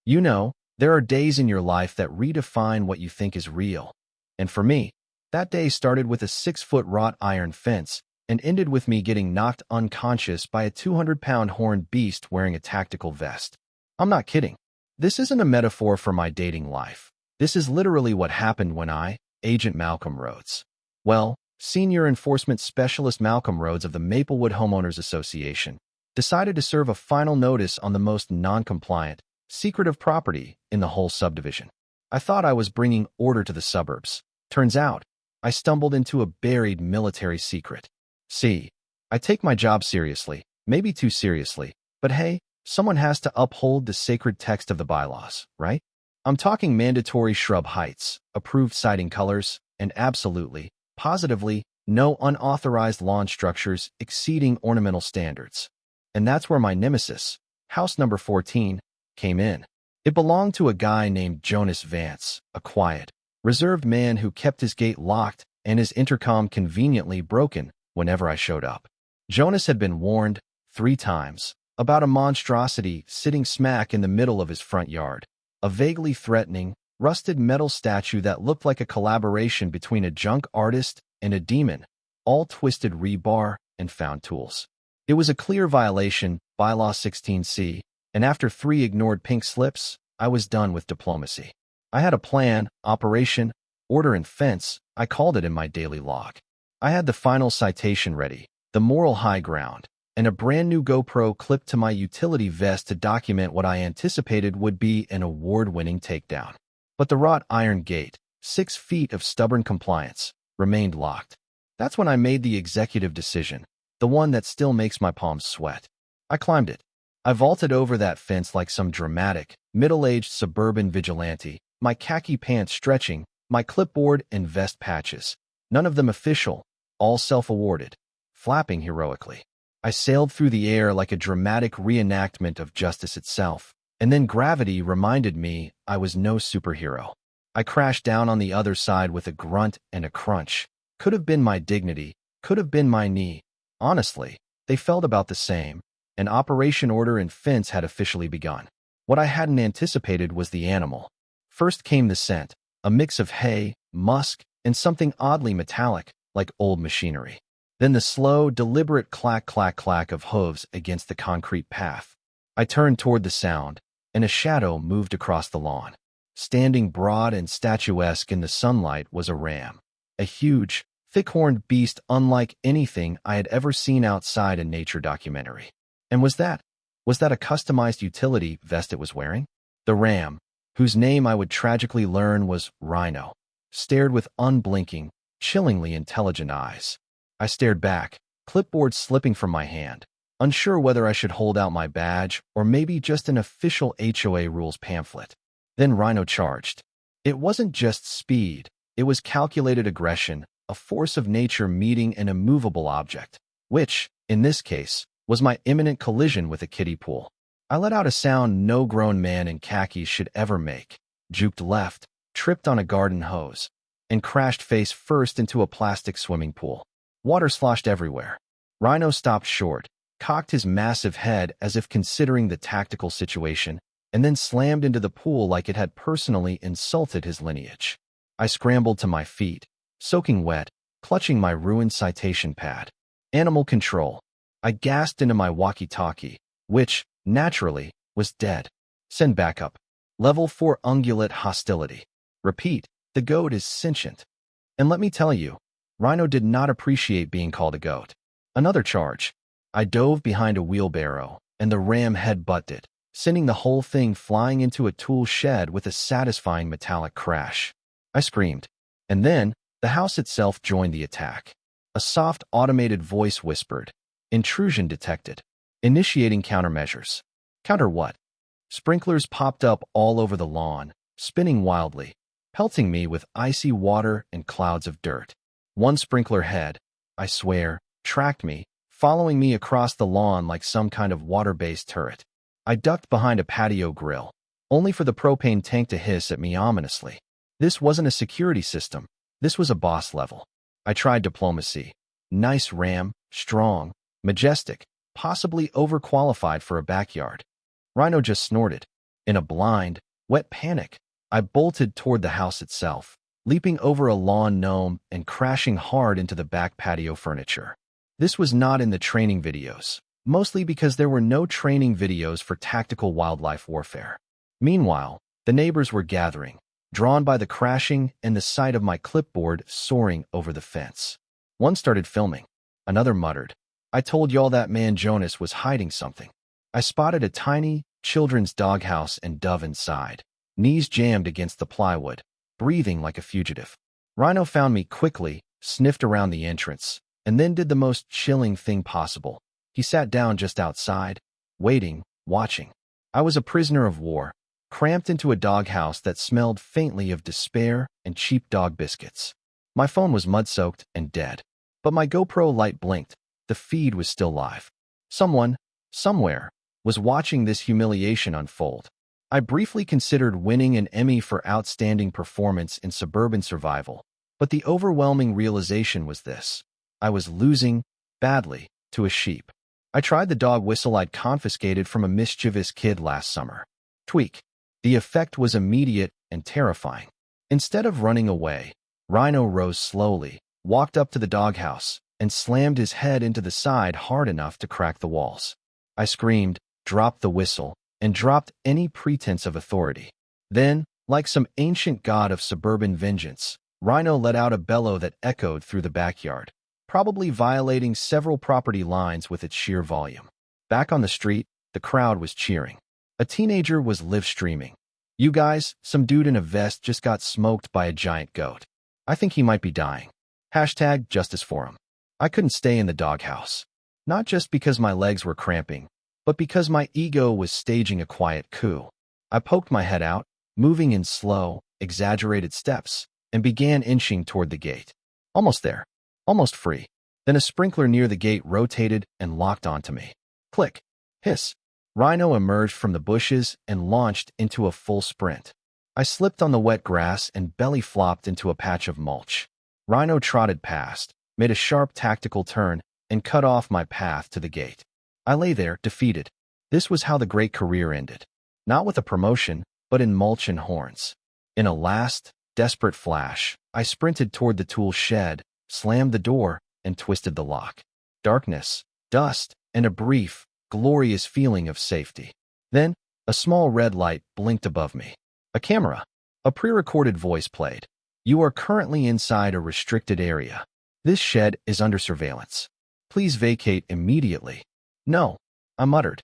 You know, there are days in your life that redefine what you think is real. And for me, that day started with a 6-foot wrought iron fence and ended with me getting knocked unconscious by a 200-pound horned beast wearing a tactical vest. I'm not kidding. This isn't a metaphor for my dating life. This is literally what happened when Agent Malcolm Rhodes, Senior Enforcement Specialist Malcolm Rhodes of the Maplewood Homeowners Association, decided to serve a final notice on the most non-compliant, secretive property in the whole subdivision. I thought I was bringing order to the suburbs. Turns out, I stumbled into a buried military secret. See, I take my job seriously, maybe too seriously, but hey, someone has to uphold the sacred text of the bylaws, right? I'm talking mandatory shrub heights, approved siding colors, and absolutely, positively, no unauthorized lawn structures exceeding ornamental standards. And that's where my nemesis, house number 14, came in. It belonged to a guy named Jonas Vance, a quiet, reserved man who kept his gate locked and his intercom conveniently broken whenever I showed up. Jonas had been warned 3 times about a monstrosity sitting smack in the middle of his front yard, a vaguely threatening, rusted metal statue that looked like a collaboration between a junk artist and a demon, all twisted rebar and found tools. It was a clear violation, Bylaw 16C, and after 3 ignored pink slips, I was done with diplomacy. I had a plan, operation, order and fence, I called it in my daily log. I had the final citation ready, the moral high ground, and a brand new GoPro clipped to my utility vest to document what I anticipated would be an award-winning takedown. But the wrought iron gate, 6 feet of stubborn compliance, remained locked. That's when I made the executive decision, the one that still makes my palms sweat. I climbed it. I vaulted over that fence like some dramatic, middle-aged suburban vigilante, my khaki pants stretching, my clipboard and vest patches, none of them official, all self-awarded, flapping heroically. I sailed through the air like a dramatic reenactment of justice itself, and then gravity reminded me I was no superhero. I crashed down on the other side with a grunt and a crunch. Could have been my dignity, could have been my knee. Honestly, they felt about the same, and Operation Order and Fence had officially begun. What I hadn't anticipated was the animal. First came the scent, a mix of hay, musk, and something oddly metallic, like old machinery. Then the slow, deliberate clack-clack-clack of hooves against the concrete path. I turned toward the sound, and a shadow moved across the lawn. Standing broad and statuesque in the sunlight was a ram, a huge, thick-horned beast unlike anything I had ever seen outside a nature documentary. And was that a customized utility vest it was wearing? The ram, whose name I would tragically learn was Rhino, stared with unblinking, chillingly intelligent eyes. I stared back, clipboard slipping from my hand, unsure whether I should hold out my badge or maybe just an official HOA rules pamphlet. Then Rhino charged. It wasn't just speed, it was calculated aggression, a force of nature meeting an immovable object, which, in this case, was my imminent collision with a kiddie pool. I let out a sound no grown man in khakis should ever make, juked left, tripped on a garden hose, and crashed face first into a plastic swimming pool. Water sloshed everywhere. Rhino stopped short, cocked his massive head as if considering the tactical situation, and then slammed into the pool like it had personally insulted his lineage. I scrambled to my feet, soaking wet, clutching my ruined citation pad. Animal control. I gasped into my walkie-talkie, which, naturally, was dead. Send backup. Level 4 ungulate hostility. Repeat, the goat is sentient. And let me tell you, Rhino did not appreciate being called a goat. Another charge. I dove behind a wheelbarrow, and the ram head-butted it, sending the whole thing flying into a tool shed with a satisfying metallic crash. I screamed. And then, the house itself joined the attack. A soft, automated voice whispered, "Intrusion detected. Initiating countermeasures." Counter what? Sprinklers popped up all over the lawn, spinning wildly, pelting me with icy water and clouds of dirt. One sprinkler head, I swear, tracked me, following me across the lawn like some kind of water-based turret. I ducked behind a patio grill, only for the propane tank to hiss at me ominously. This wasn't a security system. This was a boss level. I tried diplomacy. Nice ram, strong, majestic, possibly overqualified for a backyard. Rhino just snorted. In a blind, wet panic, I bolted toward the house itself, leaping over a lawn gnome and crashing hard into the back patio furniture. This was not in the training videos, mostly because there were no training videos for tactical wildlife warfare. Meanwhile, the neighbors were gathering, drawn by the crashing and the sight of my clipboard soaring over the fence. One started filming. Another muttered, "I told y'all that man Jonas was hiding something." I spotted a tiny children's doghouse and dove inside, knees jammed against the plywood, breathing like a fugitive. Rhino found me quickly, sniffed around the entrance, and then did the most chilling thing possible. He sat down just outside, waiting, watching. I was a prisoner of war, cramped into a doghouse that smelled faintly of despair and cheap dog biscuits. My phone was mud-soaked and dead, but my GoPro light blinked. The feed was still live. Someone, somewhere, was watching this humiliation unfold. I briefly considered winning an Emmy for outstanding performance in suburban survival, but the overwhelming realization was this: I was losing, badly, to a sheep. I tried the dog whistle I'd confiscated from a mischievous kid last summer. Tweak. The effect was immediate and terrifying. Instead of running away, Rhino rose slowly, walked up to the doghouse, and slammed his head into the side hard enough to crack the walls. I screamed, dropped the whistle, and dropped any pretense of authority. Then, like some ancient god of suburban vengeance, Rhino let out a bellow that echoed through the backyard, probably violating several property lines with its sheer volume. Back on the street, the crowd was cheering. A teenager was live streaming. "You guys, some dude in a vest just got smoked by a giant goat. I think he might be dying. Hashtag justice for him." I couldn't stay in the doghouse. Not just because my legs were cramping, but because my ego was staging a quiet coup. I poked my head out, moving in slow, exaggerated steps, and began inching toward the gate. Almost there. Almost free. Then a sprinkler near the gate rotated and locked onto me. Click. Hiss. Rhino emerged from the bushes and launched into a full sprint. I slipped on the wet grass and belly flopped into a patch of mulch. Rhino trotted past, made a sharp tactical turn, and cut off my path to the gate. I lay there, defeated. This was how the great career ended. Not with a promotion, but in mulch and horns. In a last, desperate flash, I sprinted toward the tool shed, slammed the door, and twisted the lock. Darkness, dust, and a brief, glorious feeling of safety. Then, a small red light blinked above me. A camera. A pre-recorded voice played. "You are currently inside a restricted area. This shed is under surveillance. Please vacate immediately." "No," I muttered.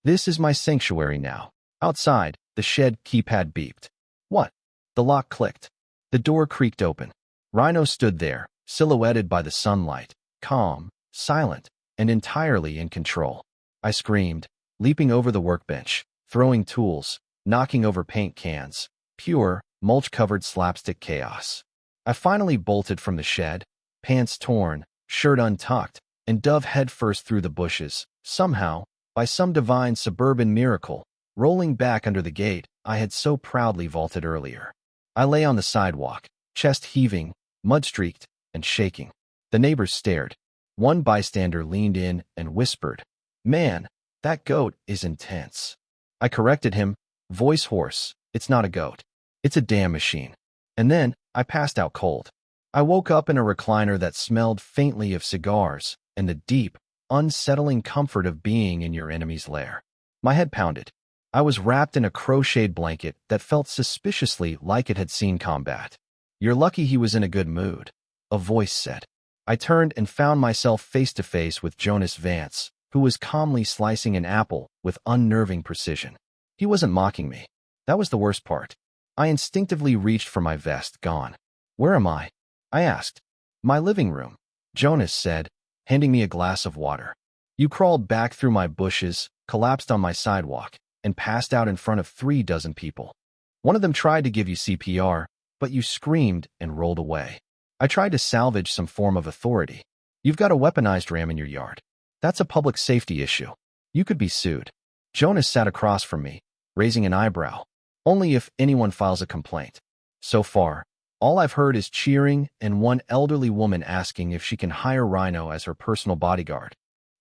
"This is my sanctuary now." Outside, the shed keypad beeped. What? The lock clicked. The door creaked open. Rhino stood there, silhouetted by the sunlight, calm, silent, and entirely in control. I screamed, leaping over the workbench, throwing tools, knocking over paint cans. Pure, mulch-covered slapstick chaos. I finally bolted from the shed, pants torn, shirt untucked, and dove headfirst through the bushes, somehow, by some divine suburban miracle, rolling back under the gate I had so proudly vaulted earlier. I lay on the sidewalk, chest heaving, mud-streaked, and shaking. The neighbors stared. One bystander leaned in and whispered, "Man, that goat is intense." I corrected him, voice hoarse, "It's not a goat. It's a damn machine." And then, I passed out cold. I woke up in a recliner that smelled faintly of cigars and the deep, unsettling comfort of being in your enemy's lair. My head pounded. I was wrapped in a crocheted blanket that felt suspiciously like it had seen combat. "You're lucky he was in a good mood," a voice said. I turned and found myself face to face with Jonas Vance, who was calmly slicing an apple with unnerving precision. He wasn't mocking me. That was the worst part. I instinctively reached for my vest, gone. "Where am I?" I asked. "My living room," Jonas said, handing me a glass of water. "You crawled back through my bushes, collapsed on my sidewalk, and passed out in front of 3 dozen people. One of them tried to give you CPR, but you screamed and rolled away. I tried to salvage some form of authority. You've got a weaponized ram in your yard. That's a public safety issue. You could be sued." Jonas sat across from me, raising an eyebrow. "Only if anyone files a complaint." So far, all I've heard is cheering and one elderly woman asking if she can hire Rhino as her personal bodyguard.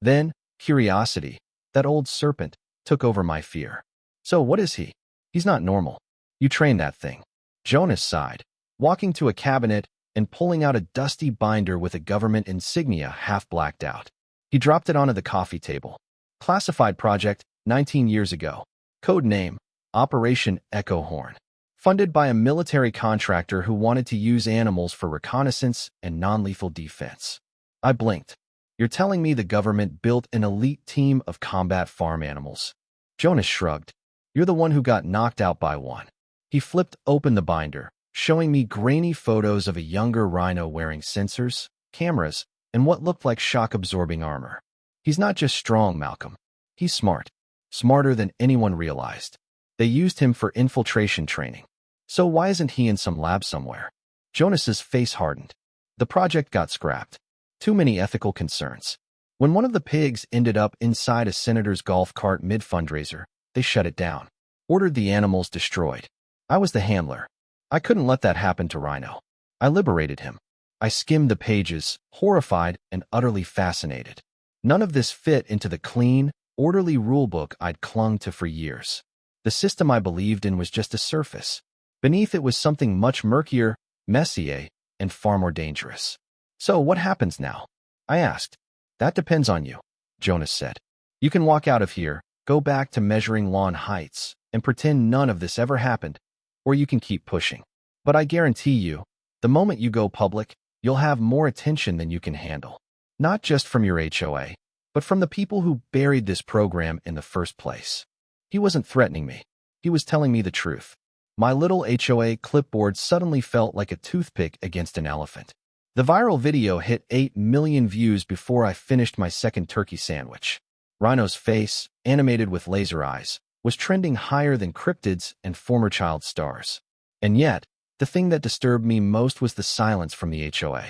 Then, curiosity, that old serpent, took over my fear. "So what is he?" He's not normal. You trained that thing. Jonas sighed, walking to a cabinet and pulling out a dusty binder with a government insignia half blacked out. He dropped it onto the coffee table. Classified project, 19 years ago. Code name, Operation Echo Horn. Funded by a military contractor who wanted to use animals for reconnaissance and non-lethal defense. I blinked. You're telling me the government built an elite team of combat farm animals? Jonas shrugged. You're the one who got knocked out by one. He flipped open the binder, showing me grainy photos of a younger rhino wearing sensors, cameras, and what looked like shock-absorbing armor. He's not just strong, Malcolm. He's smart. Smarter than anyone realized. They used him for infiltration training. So why isn't he in some lab somewhere? Jonas's face hardened. The project got scrapped. Too many ethical concerns. When one of the pigs ended up inside a senator's golf cart mid-fundraiser, they shut it down. Ordered the animals destroyed. I was the handler. I couldn't let that happen to Rhino. I liberated him. I skimmed the pages, horrified and utterly fascinated. None of this fit into the clean, orderly rulebook I'd clung to for years. The system I believed in was just a surface. Beneath it was something much murkier, messier, and far more dangerous. So what happens now? I asked. That depends on you, Jonas said. You can walk out of here, go back to measuring lawn heights, and pretend none of this ever happened, or you can keep pushing. But I guarantee you, the moment you go public, you'll have more attention than you can handle. Not just from your HOA, but from the people who buried this program in the first place. He wasn't threatening me. He was telling me the truth. My little HOA clipboard suddenly felt like a toothpick against an elephant. The viral video hit 8 million views before I finished my second turkey sandwich. Rhino's face, animated with laser eyes, was trending higher than cryptids and former child stars. And yet, the thing that disturbed me most was the silence from the HOA.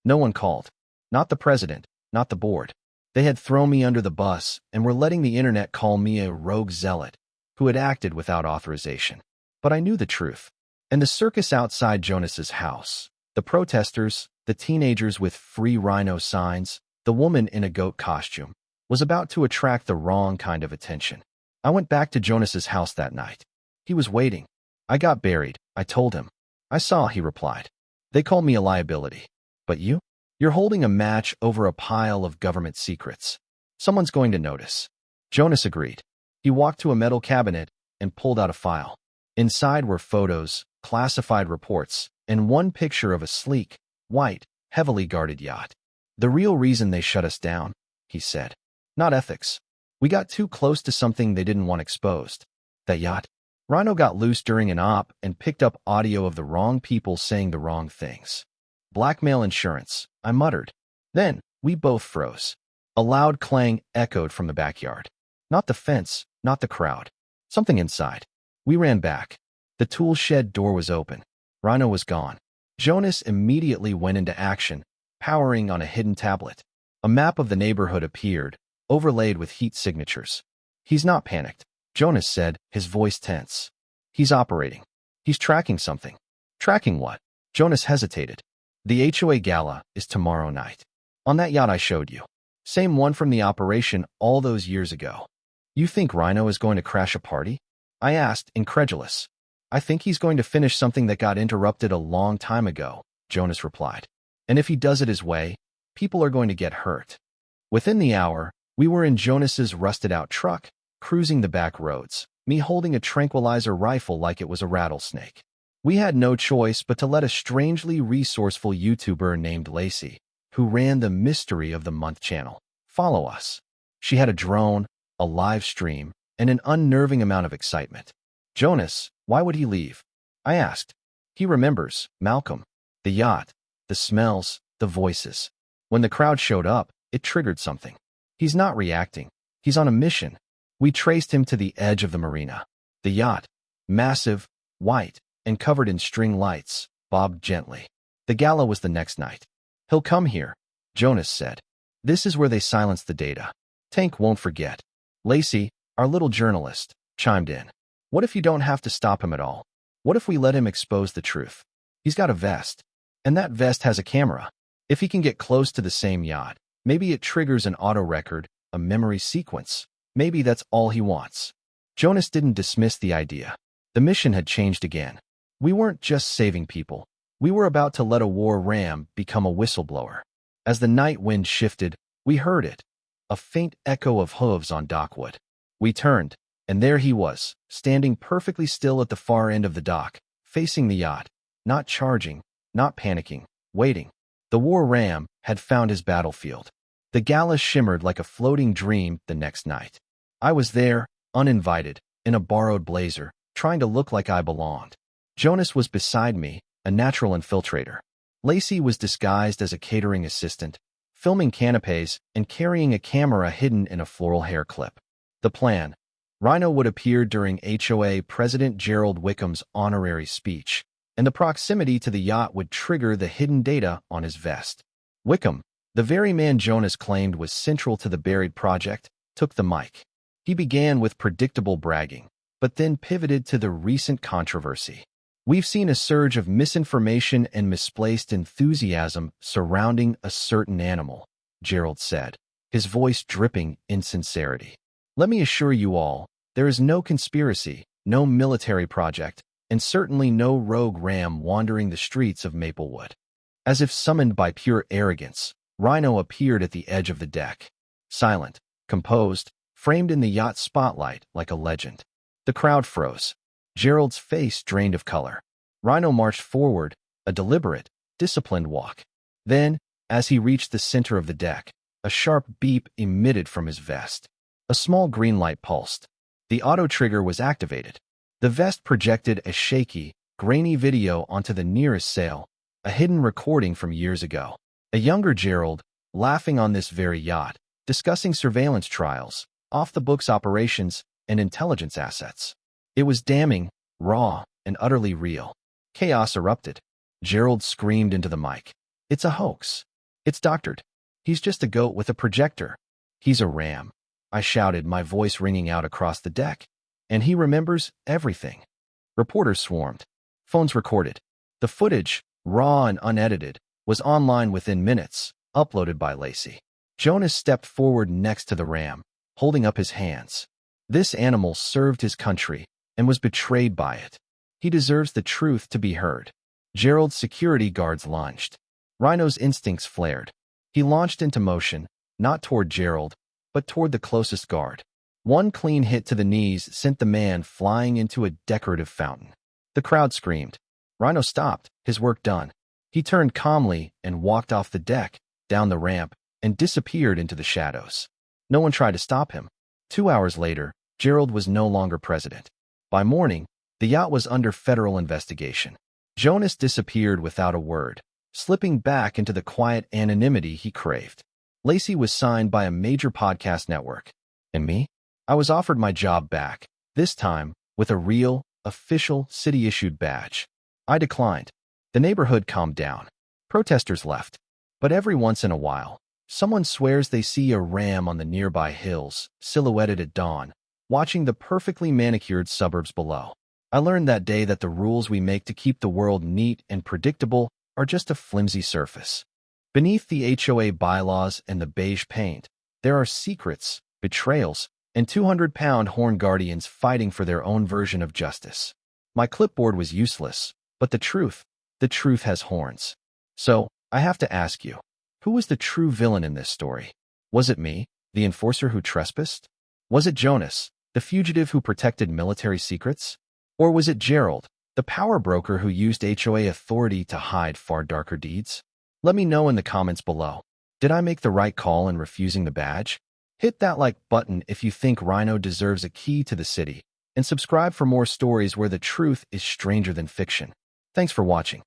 No one called. Not the president, not the board. They had thrown me under the bus and were letting the internet call me a rogue zealot who had acted without authorization. But I knew the truth. And the circus outside Jonas's house, the protesters, the teenagers with free rhino signs, the woman in a goat costume, was about to attract the wrong kind of attention. I went back to Jonas's house that night. He was waiting. I got buried, I told him. I saw, he replied. They called me a liability. But you? You're holding a match over a pile of government secrets. Someone's going to notice. Jonas agreed. He walked to a metal cabinet and pulled out a file. Inside were photos, classified reports, and one picture of a sleek, white, heavily guarded yacht. The real reason they shut us down, he said. Not ethics. We got too close to something they didn't want exposed. That yacht? Rhino got loose during an op and picked up audio of the wrong people saying the wrong things. Blackmail insurance, I muttered. Then, we both froze. A loud clang echoed from the backyard. Not the fence, not the crowd. Something inside. We ran back. The tool shed door was open. Rhino was gone. Jonas immediately went into action, powering on a hidden tablet. A map of the neighborhood appeared, overlaid with heat signatures. He's not panicked, Jonas said, his voice tense. He's operating. He's tracking something. Tracking what? Jonas hesitated. The HOA gala is tomorrow night. On that yacht I showed you. Same one from the operation all those years ago. You think Rhino is going to crash a party? I asked, incredulous. I think he's going to finish something that got interrupted a long time ago, Jonas replied. And if he does it his way, people are going to get hurt. Within the hour, we were in Jonas's rusted-out truck, cruising the back roads, me holding a tranquilizer rifle like it was a rattlesnake. We had no choice but to let a strangely resourceful YouTuber named Lacey, who ran the Mystery of the Month channel, follow us. She had a drone, a live stream, and an unnerving amount of excitement. Jonas, why would he leave? I asked. He remembers, Malcolm. The yacht, the smells, the voices. When the crowd showed up, it triggered something. He's not reacting. He's on a mission. We traced him to the edge of the marina. The yacht, massive, white, and covered in string lights, bobbed gently. The gala was the next night. He'll come here, Jonas said. This is where they silence the data. Tank won't forget. Lacey, our little journalist, chimed in. What if you don't have to stop him at all? What if we let him expose the truth? He's got a vest. And that vest has a camera. If he can get close to the same yacht, maybe it triggers an auto record, a memory sequence. Maybe that's all he wants. Jonas didn't dismiss the idea. The mission had changed again. We weren't just saving people. We were about to let a war ram become a whistleblower. As the night wind shifted, we heard it, a faint echo of hooves on dockwood. We turned, and there he was, standing perfectly still at the far end of the dock, facing the yacht, not charging, not panicking, waiting. The war ram had found his battlefield. The gala shimmered like a floating dream the next night. I was there, uninvited, in a borrowed blazer, trying to look like I belonged. Jonas was beside me, a natural infiltrator. Lacey was disguised as a catering assistant, filming canapes and carrying a camera hidden in a floral hair clip. The plan: Rhino would appear during HOA President Gerald Wickham's honorary speech, and the proximity to the yacht would trigger the hidden data on his vest. Wickham, the very man Jonas claimed was central to the buried project, took the mic. He began with predictable bragging, but then pivoted to the recent controversy. We've seen a surge of misinformation and misplaced enthusiasm surrounding a certain animal, Gerald said, his voice dripping insincerity. Let me assure you all, there is no conspiracy, no military project, and certainly no rogue ram wandering the streets of Maplewood. As if summoned by pure arrogance, Rhino appeared at the edge of the deck. Silent, composed, framed in the yacht's spotlight like a legend. The crowd froze. Gerald's face drained of color. Rhino marched forward, a deliberate, disciplined walk. Then, as he reached the center of the deck, a sharp beep emitted from his vest. A small green light pulsed. The auto trigger was activated. The vest projected a shaky, grainy video onto the nearest sail, a hidden recording from years ago. A younger Gerald, laughing on this very yacht, discussing surveillance trials, off-the-books operations, and intelligence assets. It was damning, raw, and utterly real. Chaos erupted. Gerald screamed into the mic. It's a hoax. It's doctored. He's just a goat with a projector. He's a ram. I shouted, my voice ringing out across the deck. And he remembers everything. Reporters swarmed. Phones recorded. The footage, raw and unedited, was online within minutes, uploaded by Lacey. Jonas stepped forward next to the ram, holding up his hands. This animal served his country and was betrayed by it. He deserves the truth to be heard. Gerald's security guards lunged. Rhino's instincts flared. He launched into motion, not toward Gerald, but toward the closest guard. One clean hit to the knees sent the man flying into a decorative fountain. The crowd screamed. Rhino stopped, his work done. He turned calmly and walked off the deck, down the ramp, and disappeared into the shadows. No one tried to stop him. 2 hours later, Gerald was no longer president. By morning, the yacht was under federal investigation. Jonas disappeared without a word, slipping back into the quiet anonymity he craved. Lacey was signed by a major podcast network. And me? I was offered my job back, this time with a real, official, city-issued badge. I declined. The neighborhood calmed down. Protesters left. But every once in a while, someone swears they see a ram on the nearby hills, silhouetted at dawn, watching the perfectly manicured suburbs below. I learned that day that the rules we make to keep the world neat and predictable are just a flimsy surface. Beneath the HOA bylaws and the beige paint, there are secrets, betrayals, and 200-pound horn guardians fighting for their own version of justice. My clipboard was useless, but the truth has horns. So, I have to ask you, who was the true villain in this story? Was it me, the enforcer who trespassed? Was it Jonas, the fugitive who protected military secrets? Or was it Gerald, the power broker who used HOA authority to hide far darker deeds? Let me know in the comments below. Did I make the right call in refusing the badge? Hit that like button if you think Rhino deserves a key to the city, and subscribe for more stories where the truth is stranger than fiction. Thanks for watching.